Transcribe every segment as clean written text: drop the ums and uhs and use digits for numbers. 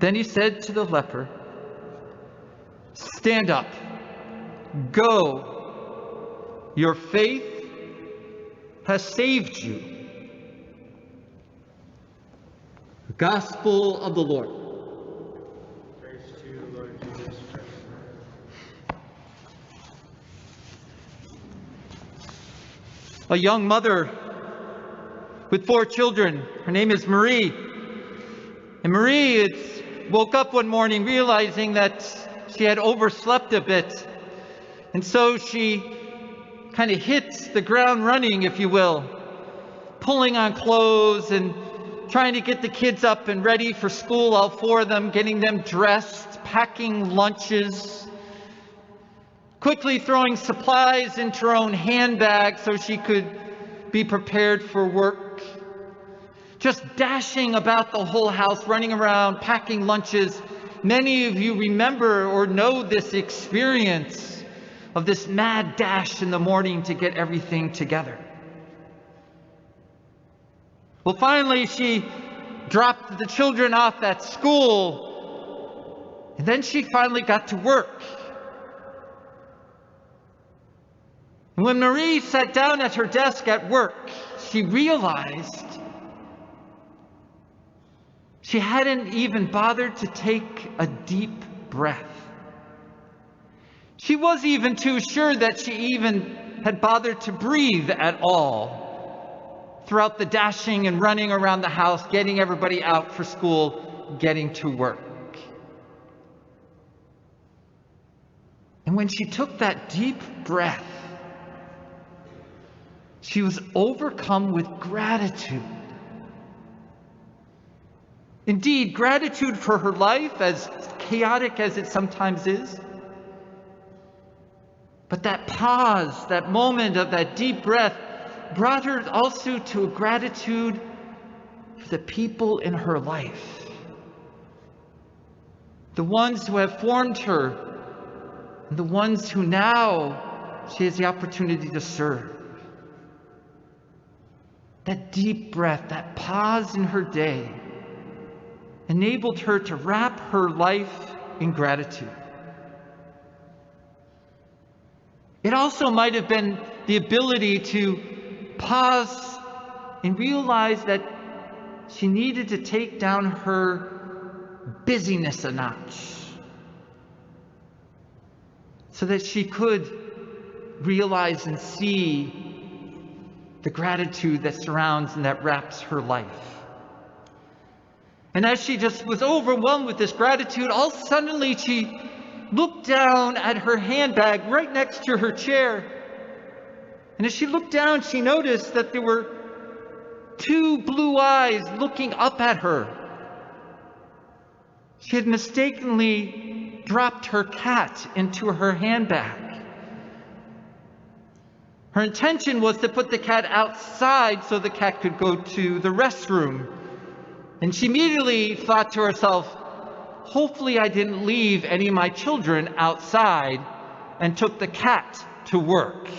Then he said to the leper, "Stand up, go, your faith has saved you." The Gospel of the Lord. Praise to you, Lord Jesus Christ. A young mother with 4 children. Her name is Marie. And Marie woke up one morning realizing that she had overslept a bit. And so she kind of hit the ground running, if you will, pulling on clothes and trying to get the kids up and ready for school, all 4 of them, getting them dressed, packing lunches, quickly throwing supplies into her own handbag so she could be prepared for work. Just dashing about the whole house, running around, packing lunches. Many of you remember or know this experience of this mad dash in the morning to get everything together. Well, finally, she dropped the children off at school, and then she finally got to work. And when Marie sat down at her desk at work, she realized she hadn't even bothered to take a deep breath. She wasn't even too sure that she even had bothered to breathe at all throughout the dashing and running around the house, getting everybody out for school, getting to work. And when she took that deep breath, she was overcome with gratitude. Indeed, gratitude for her life, as chaotic as it sometimes is. But that pause, that moment of that deep breath, brought her also to a gratitude for the people in her life. The ones who have formed her, and the ones who now she has the opportunity to serve. That deep breath, that pause in her day, enabled her to wrap her life in gratitude. It also might have been the ability to pause and realize that she needed to take down her busyness a notch so that she could realize and see the gratitude that surrounds and that wraps her life. And as she just was overwhelmed with this gratitude, all suddenly she looked down at her handbag right next to her chair. And as she looked down, she noticed that there were 2 blue eyes looking up at her. She had mistakenly dropped her cat into her handbag. Her intention was to put the cat outside so the cat could go to the restroom. And she immediately thought to herself, hopefully I didn't leave any of my children outside, and took the cat to work.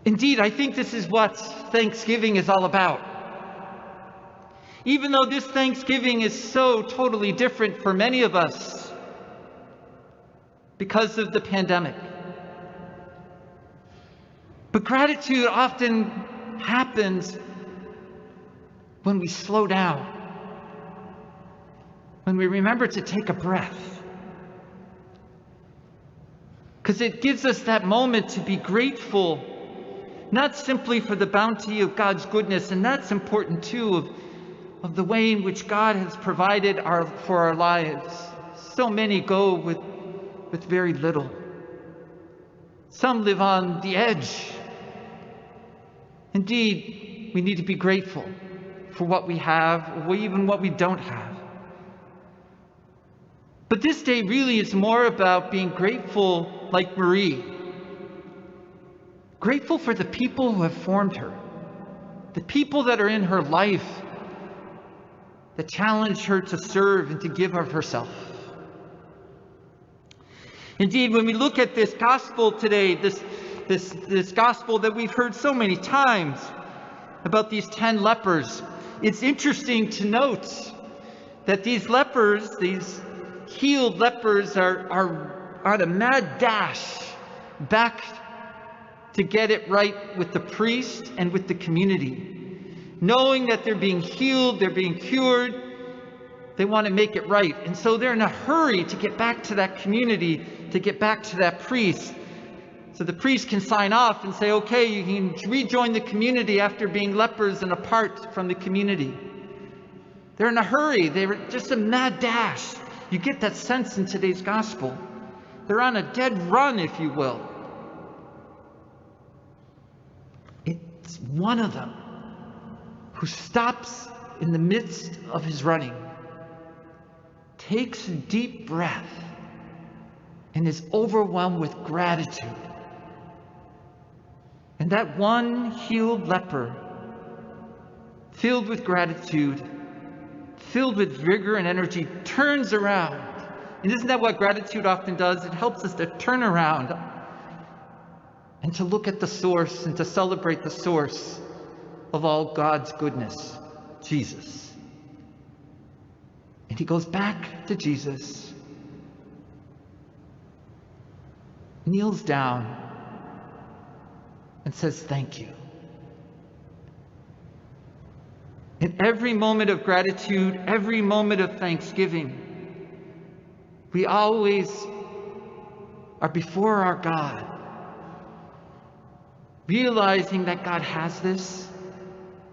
Indeed, I think this is what Thanksgiving is all about. Even though this Thanksgiving is so totally different for many of us because of the pandemic. But gratitude often happens when we slow down, when we remember to take a breath. Because it gives us that moment to be grateful, not simply for the bounty of God's goodness, and that's important too, of the way in which God has provided for our lives. So many go with very little. Some live on the edge. Indeed, we need to be grateful for what we have, or even what we don't have. But this day really is more about being grateful like Marie. Grateful for the people who have formed her, the people that are in her life, that challenge her to serve and to give of herself. Indeed, when we look at this gospel today, this gospel that we've heard so many times about these 10 lepers, it's interesting to note that these lepers, these healed lepers, are on a mad dash back to get it right with the priest and with the community. Knowing that they're being healed, they're being cured, they want to make it right. And so they're in a hurry to get back to that community, to get back to that priest. So the priest can sign off and say, okay, you can rejoin the community after being lepers and apart from the community. They're in a hurry. They're just a mad dash. You get that sense in today's gospel. They're on a dead run, if you will. It's one of them who stops in the midst of his running, takes a deep breath, and is overwhelmed with gratitude. And that one healed leper, filled with gratitude, filled with vigor and energy, turns around. And isn't that what gratitude often does? It helps us to turn around and to look at the source and to celebrate the source of all God's goodness, Jesus. And he goes back to Jesus, kneels down, and says, thank you. In every moment of gratitude, every moment of thanksgiving, we always are before our God, realizing that God has this,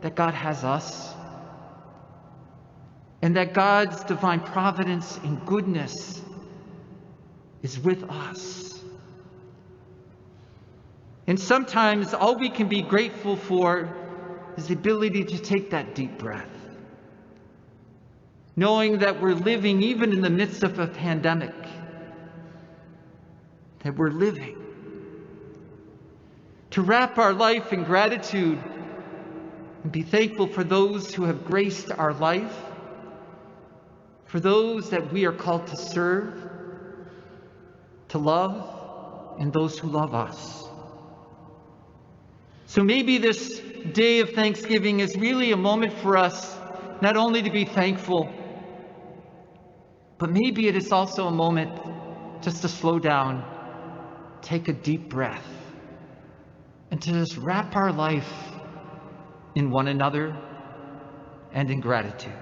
that God has us, and that God's divine providence and goodness is with us. And sometimes all we can be grateful for is the ability to take that deep breath, knowing that we're living even in the midst of a pandemic, that we're living. To wrap our life in gratitude and be thankful for those who have graced our life, for those that we are called to serve, to love, and those who love us. So maybe this day of Thanksgiving is really a moment for us not only to be thankful, but maybe it is also a moment just to slow down, take a deep breath, and to just wrap our life in one another and in gratitude.